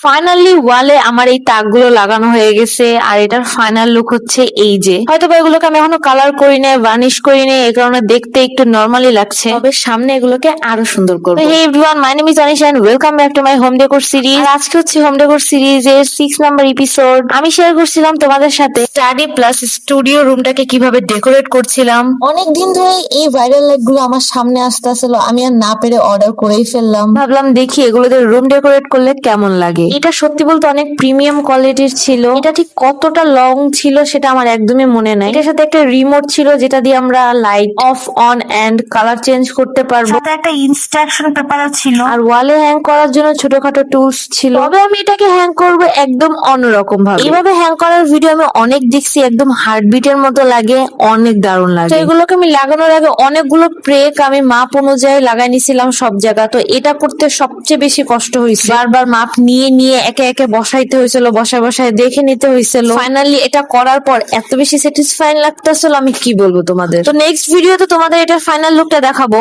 Finally ওয়ালে আমার এই তাকগুলো লাগানো হয়ে গেছে আর এটার ফাইনাল লুক হচ্ছে এই যে। হয়তো বা এগুলোকে আমি এখনো কালার করি নাই, ভার্নিশ করি নাই, এই কারণে দেখতে একটু নরমালি লাগছে, তবে সামনে এগুলোকে আরো সুন্দর করবো। Hey everyone, my name is Anisha and welcome back to my home decor series. আর আজকে হচ্ছে হোম ডেকোর সিরিজের 6 নাম্বার এপিসোড। আমি শেয়ার করছিলাম তোমাদের সাথে স্টাডি প্লাস স্টুডিও রুমটাকে কিভাবে ডেকোরেট করছিলাম। অনেকদিন ধরে এই ভাইরাল লাইট গুলো আমার সামনে আসতেছিল, আমি আর না পেরে অর্ডার করেই ফেললাম। ভাবলাম দেখি এগুলোতে রুম ডেকোরেট করলে কেমন লাগে। এটা সত্যি বলতে অনেক প্রিমিয়াম কোয়ালিটির ছিল। এটা ঠিক কতটা লং ছিল সেটা আমার একদমই মনে নাই। এটার সাথে একটা রিমোট ছিল যেটা দিয়ে আমরা light off on and colour change করতে পারবো। সাথে একটা ইনস্ট্রাকশন পেপারও ছিল আর ওয়ালে হ্যাং করার জন্য ছোটখাটো টুলস ছিল। তবে আমি এটাকে হ্যাং করব একদম অন্যরকম ভাবে। এইভাবে হ্যাং করার ভিডিও আমি অনেক দেখছি, একদম হার্টবিটের মতো লাগে, অনেক দারুণ লাগে। তো এগুলোকে আমি লাগানোর আগে অনেকগুলো প্রেক আমি মাপ অনুযায়ী লাগাই নিছিলাম সব জায়গা। তো এটা করতে সবচেয়ে বেশি কষ্ট হয়েছে, বারবার মাপ নিয়ে নিয়ে একে একে বসাইতে হয়েছিল, বসায় বসায় দেখে নিতে হয়েছিল। ফাইনালি এটা করার পর এত বেশি স্যাটিসফাইং লাগতেছিল, আমি কি বলবো তোমাদের। তো নেক্সট ভিডিওতে তোমাদের এটার ফাইনাল লুকটা দেখাবো।